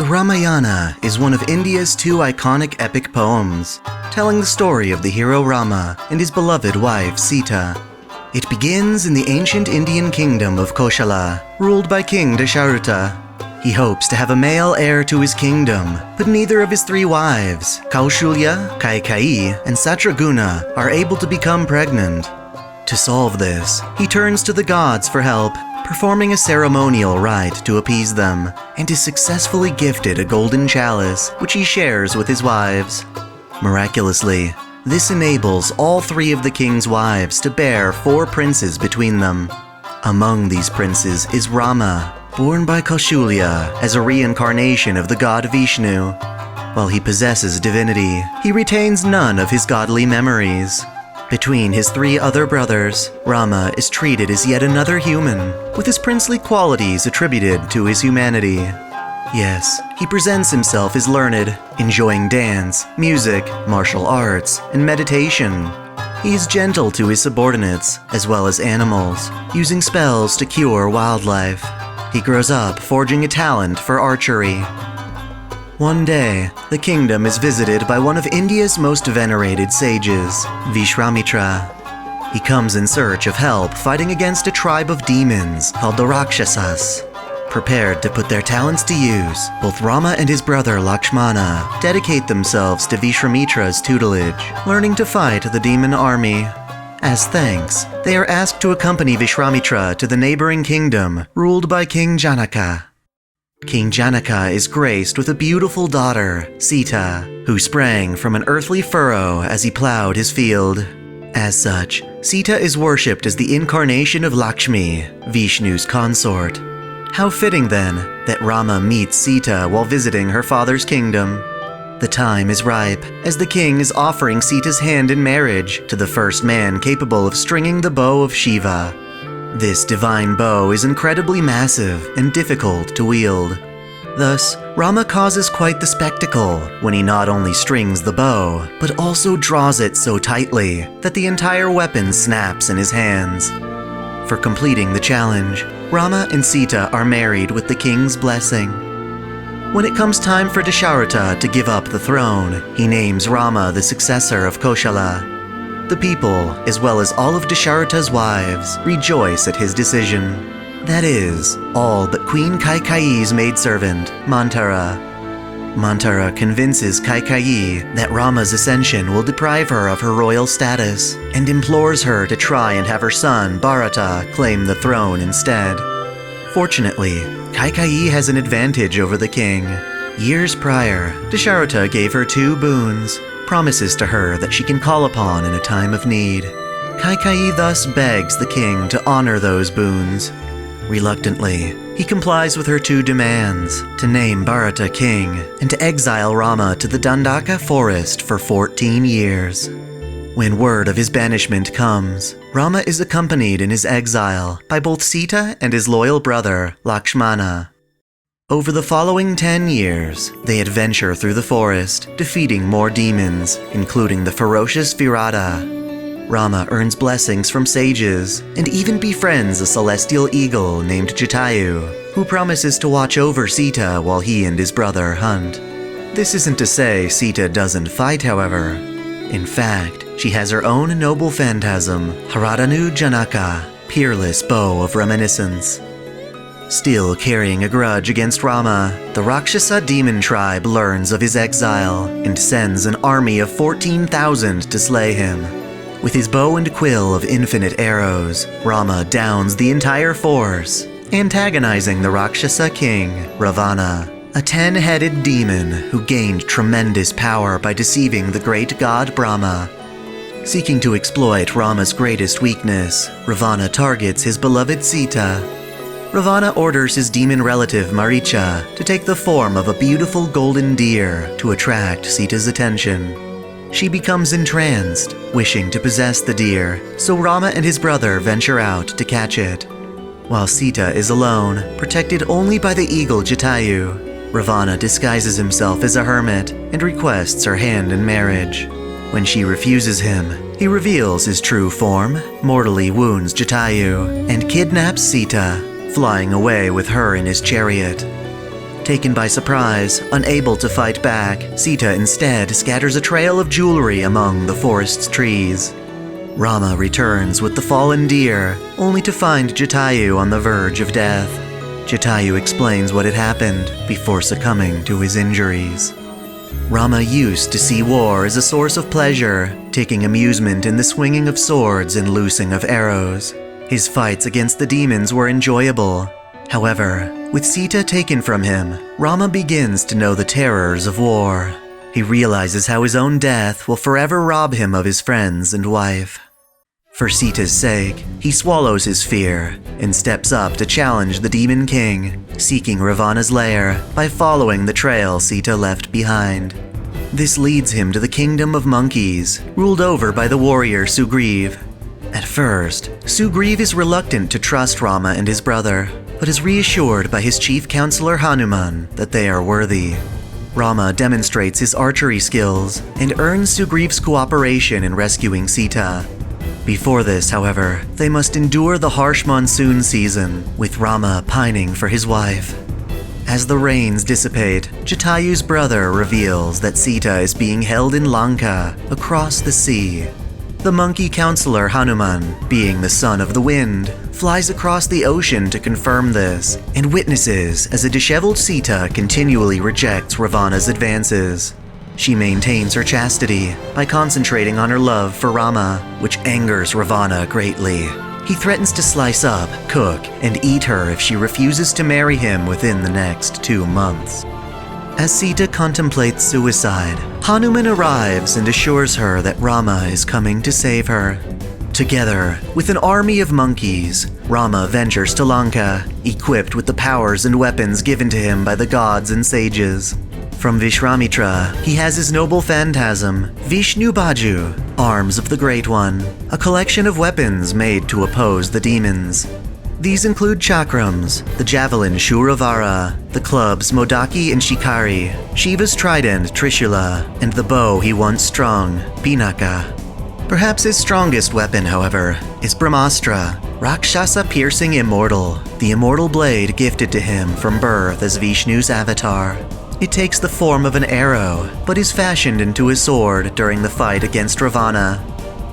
The Ramayana is one of India's two iconic epic poems, telling the story of the hero Rama and his beloved wife Sita. It begins in the ancient Indian kingdom of Koshala, ruled by King Dasharatha. He hopes to have a male heir to his kingdom, but neither of his three wives, Kaushulya, Kaikeyi, and Satraguna, are able to become pregnant. To solve this, he turns to the gods for help, performing a ceremonial rite to appease them, and is successfully gifted a golden chalice, which he shares with his wives. Miraculously, this enables all three of the king's wives to bear 4 princes between them. Among these princes is Rama, born by Kaushulya as a reincarnation of the god Vishnu. While he possesses divinity, he retains none of his godly memories. Between his 3 other brothers, Rama is treated as yet another human, with his princely qualities attributed to his humanity. Yes, he presents himself as learned, enjoying dance, music, martial arts, and meditation. He is gentle to his subordinates, as well as animals, using spells to cure wildlife. He grows up forging a talent for archery. One day, the kingdom is visited by one of India's most venerated sages, Vishwamitra. He comes in search of help fighting against a tribe of demons called the Rakshasas. Prepared to put their talents to use, both Rama and his brother Lakshmana dedicate themselves to Vishwamitra's tutelage, learning to fight the demon army. As thanks, they are asked to accompany Vishwamitra to the neighboring kingdom, ruled by King Janaka. King Janaka is graced with a beautiful daughter, Sita, who sprang from an earthly furrow as he plowed his field. As such, Sita is worshipped as the incarnation of Lakshmi, Vishnu's consort. How fitting, then, that Rama meets Sita while visiting her father's kingdom. The time is ripe, as the king is offering Sita's hand in marriage to the first man capable of stringing the bow of Shiva. This divine bow is incredibly massive and difficult to wield. Thus, Rama causes quite the spectacle when he not only strings the bow, but also draws it so tightly that the entire weapon snaps in his hands. For completing the challenge, Rama and Sita are married with the king's blessing. When it comes time for Dasharatha to give up the throne, he names Rama the successor of Koshala. The people, as well as all of Dasharatha's wives, rejoice at his decision. That is, all but Queen Kaikeyi's maidservant, Manthara. Manthara convinces Kaikeyi that Rama's ascension will deprive her of her royal status, and implores her to try and have her son, Bharata, claim the throne instead. Fortunately, Kaikeyi has an advantage over the king. Years prior, Dasharatha gave her 2 boons, promises to her that she can call upon in a time of need. Kaikeyi thus begs the king to honor those boons. Reluctantly, he complies with her 2 demands, to name Bharata king and to exile Rama to the Dandaka forest for 14 years. When word of his banishment comes, Rama is accompanied in his exile by both Sita and his loyal brother, Lakshmana. Over the following 10 years, they adventure through the forest, defeating more demons, including the ferocious Virata. Rama earns blessings from sages, and even befriends a celestial eagle named Jatayu, who promises to watch over Sita while he and his brother hunt. This isn't to say Sita doesn't fight, however. In fact, she has her own noble phantasm, Haradanu Janaka, peerless bow of reminiscence. Still carrying a grudge against Rama, the Rakshasa demon tribe learns of his exile and sends an army of 14,000 to slay him. With his bow and quill of infinite arrows, Rama downs the entire force, antagonizing the Rakshasa king, Ravana, a 10-headed demon who gained tremendous power by deceiving the great god Brahma. Seeking to exploit Rama's greatest weakness, Ravana targets his beloved Sita. Ravana orders his demon relative Maricha to take the form of a beautiful golden deer to attract Sita's attention. She becomes entranced, wishing to possess the deer, so Rama and his brother venture out to catch it. While Sita is alone, protected only by the eagle Jatayu, Ravana disguises himself as a hermit and requests her hand in marriage. When she refuses him, he reveals his true form, mortally wounds Jatayu, and kidnaps Sita, flying away with her in his chariot. Taken by surprise, unable to fight back, Sita instead scatters a trail of jewelry among the forest's trees. Rama returns with the fallen deer, only to find Jatayu on the verge of death. Jatayu explains what had happened before succumbing to his injuries. Rama used to see war as a source of pleasure, taking amusement in the swinging of swords and loosing of arrows. His fights against the demons were enjoyable. However, with Sita taken from him, Rama begins to know the terrors of war. He realizes how his own death will forever rob him of his friends and wife. For Sita's sake, he swallows his fear and steps up to challenge the Demon King, seeking Ravana's lair by following the trail Sita left behind. This leads him to the kingdom of monkeys, ruled over by the warrior Sugriv. At first, Sugriv is reluctant to trust Rama and his brother, but is reassured by his chief counselor Hanuman that they are worthy. Rama demonstrates his archery skills and earns Sugriv's cooperation in rescuing Sita. Before this, however, they must endure the harsh monsoon season, with Rama pining for his wife. As the rains dissipate, Jatayu's brother reveals that Sita is being held in Lanka, across the sea. The monkey counselor Hanuman, being the son of the wind, flies across the ocean to confirm this, and witnesses as a disheveled Sita continually rejects Ravana's advances. She maintains her chastity by concentrating on her love for Rama, which angers Ravana greatly. He threatens to slice up, cook, and eat her if she refuses to marry him within the next 2 months. As Sita contemplates suicide, Hanuman arrives and assures her that Rama is coming to save her. Together, with an army of monkeys, Rama ventures to Lanka, equipped with the powers and weapons given to him by the gods and sages. From Vishwamitra, he has his noble phantasm, Vishnu Baju, Arms of the Great One, a collection of weapons made to oppose the demons. These include chakrams, the javelin Shuravara, the clubs Modaki and Shikari, Shiva's trident Trishula, and the bow he once strung, Pinaka. Perhaps his strongest weapon, however, is Brahmastra, Rakshasa-piercing immortal, the immortal blade gifted to him from birth as Vishnu's avatar. It takes the form of an arrow, but is fashioned into a sword during the fight against Ravana.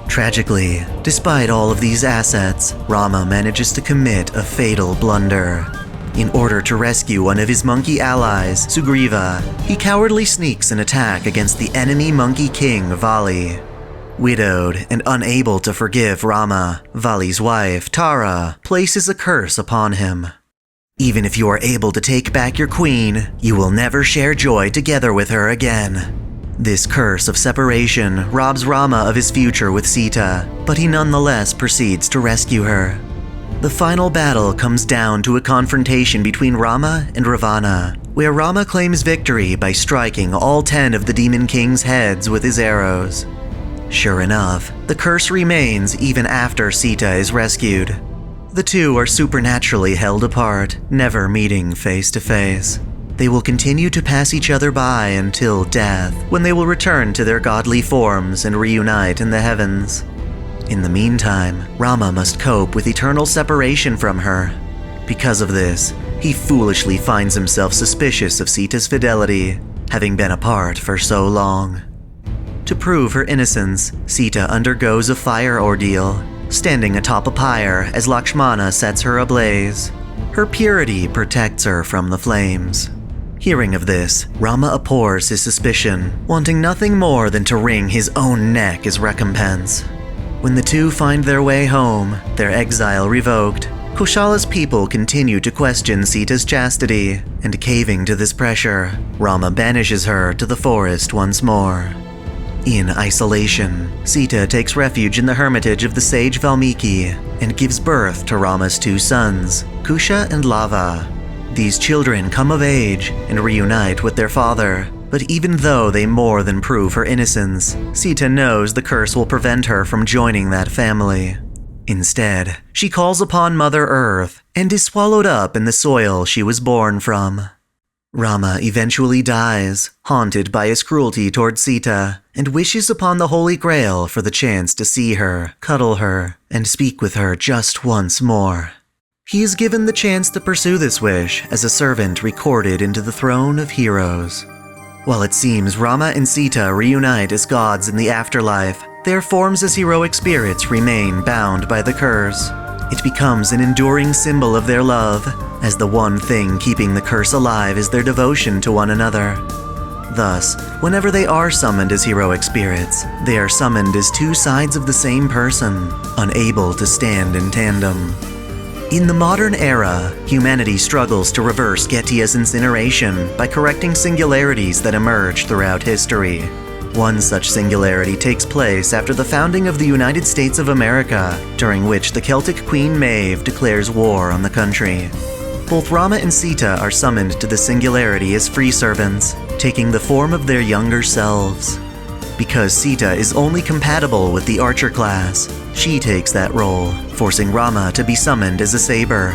Tragically, despite all of these assets, Rama manages to commit a fatal blunder. In order to rescue one of his monkey allies, Sugriva, he cowardly sneaks an attack against the enemy monkey king, Vali. Widowed and unable to forgive Rama, Vali's wife, Tara, places a curse upon him. Even if you are able to take back your queen, you will never share joy together with her again. This curse of separation robs Rama of his future with Sita, but he nonetheless proceeds to rescue her. The final battle comes down to a confrontation between Rama and Ravana, where Rama claims victory by striking all 10 of the Demon King's heads with his arrows. Sure enough, the curse remains even after Sita is rescued. The two are supernaturally held apart, never meeting face to face. They will continue to pass each other by until death, when they will return to their godly forms and reunite in the heavens. In the meantime, Rama must cope with eternal separation from her. Because of this, he foolishly finds himself suspicious of Sita's fidelity, having been apart for so long. To prove her innocence, Sita undergoes a fire ordeal, standing atop a pyre as Lakshmana sets her ablaze. Her purity protects her from the flames. Hearing of this, Rama abhors his suspicion, wanting nothing more than to wring his own neck as recompense. When the two find their way home, their exile revoked, Koshala's people continue to question Sita's chastity, and caving to this pressure, Rama banishes her to the forest once more. In isolation, Sita takes refuge in the hermitage of the sage Valmiki and gives birth to Rama's 2 sons, Kusha and Lava. These children come of age and reunite with their father, but even though they more than prove her innocence, Sita knows the curse will prevent her from joining that family. Instead, she calls upon Mother Earth and is swallowed up in the soil she was born from. Rama eventually dies, haunted by his cruelty towards Sita, and wishes upon the Holy Grail for the chance to see her, cuddle her, and speak with her just once more. He is given the chance to pursue this wish as a servant recorded into the throne of heroes. While it seems Rama and Sita reunite as gods in the afterlife, their forms as heroic spirits remain bound by the curse. It becomes an enduring symbol of their love, as the one thing keeping the curse alive is their devotion to one another. Thus, whenever they are summoned as heroic spirits, they are summoned as two sides of the same person, unable to stand in tandem. In the modern era, humanity struggles to reverse Getia's incineration by correcting singularities that emerge throughout history. One such singularity takes place after the founding of the United States of America, during which the Celtic Queen Maeve declares war on the country. Both Rama and Sita are summoned to the singularity as free servants, taking the form of their younger selves. Because Sita is only compatible with the archer class, she takes that role, forcing Rama to be summoned as a saber.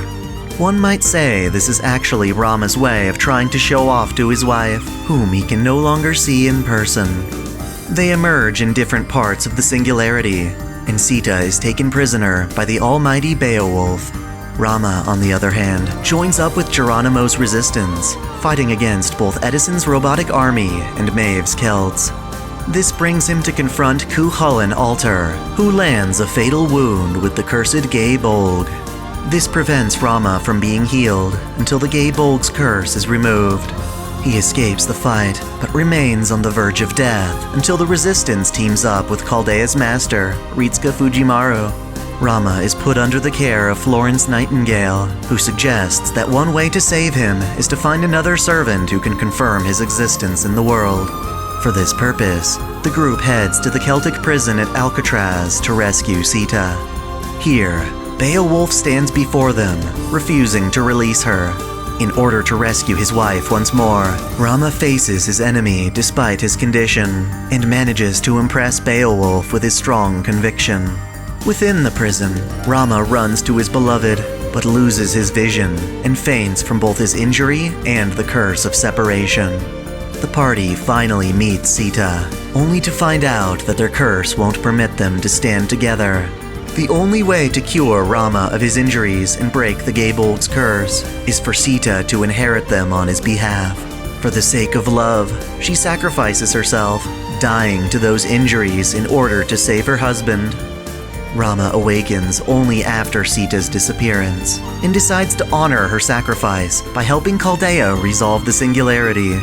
One might say this is actually Rama's way of trying to show off to his wife, whom he can no longer see in person. They emerge in different parts of the singularity, and Sita is taken prisoner by the almighty Beowulf. Rama, on the other hand, joins up with Geronimo's resistance, fighting against both Edison's robotic army and Maeve's Celts. This brings him to confront Cuchulainn Altar, who lands a fatal wound with the cursed Gay Bolg. This prevents Rama from being healed until the Gay Bolg's curse is removed. He escapes the fight, but remains on the verge of death until the resistance teams up with Chaldea's master, Ritsuka Fujimaru. Rama is put under the care of Florence Nightingale, who suggests that one way to save him is to find another servant who can confirm his existence in the world. For this purpose, the group heads to the Celtic prison at Alcatraz to rescue Sita. Here, Beowulf stands before them, refusing to release her. In order to rescue his wife once more, Rama faces his enemy despite his condition, and manages to impress Beowulf with his strong conviction. Within the prison, Rama runs to his beloved, but loses his vision and faints from both his injury and the curse of separation. The party finally meets Sita, only to find out that their curse won't permit them to stand together. The only way to cure Rama of his injuries and break the Gay Bolg's curse is for Sita to inherit them on his behalf. For the sake of love, she sacrifices herself, dying to those injuries in order to save her husband. Rama awakens only after Sita's disappearance, and decides to honor her sacrifice by helping Chaldea resolve the singularity.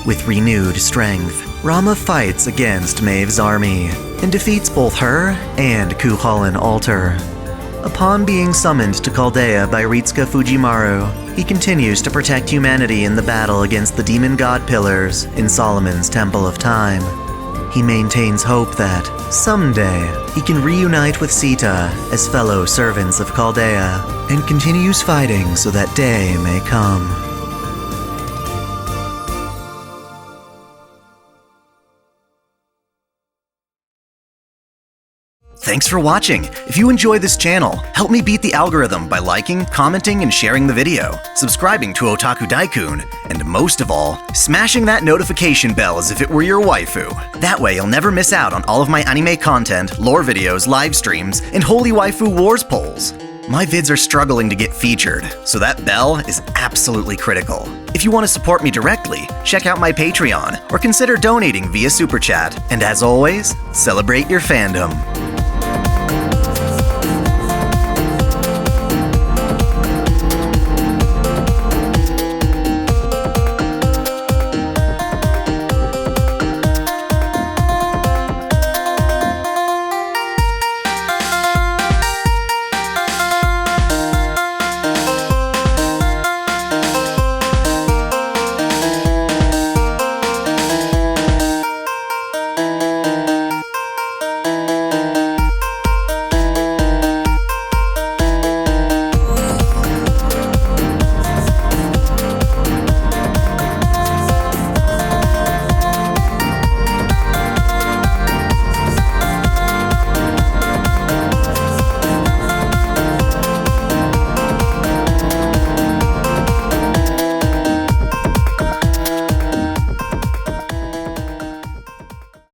With renewed strength, Rama fights against Maeve's army, and defeats both her and Cuchulainn Altar. Upon being summoned to Chaldea by Ritsuka Fujimaru, he continues to protect humanity in the battle against the demon god pillars in Solomon's Temple of Time. He maintains hope that, someday, he can reunite with Sita as fellow servants of Chaldea, and continues fighting so that day may come. Thanks for watching. If you enjoy this channel, help me beat the algorithm by liking, commenting, and sharing the video, subscribing to OtakuDaiKun, and most of all, smashing that notification bell as if it were your waifu. That way you'll never miss out on all of my anime content, lore videos, live streams, and Holy Waifu Wars polls. My vids are struggling to get featured, so that bell is absolutely critical. If you want to support me directly, check out my Patreon, or consider donating via Super Chat. And as always, celebrate your fandom.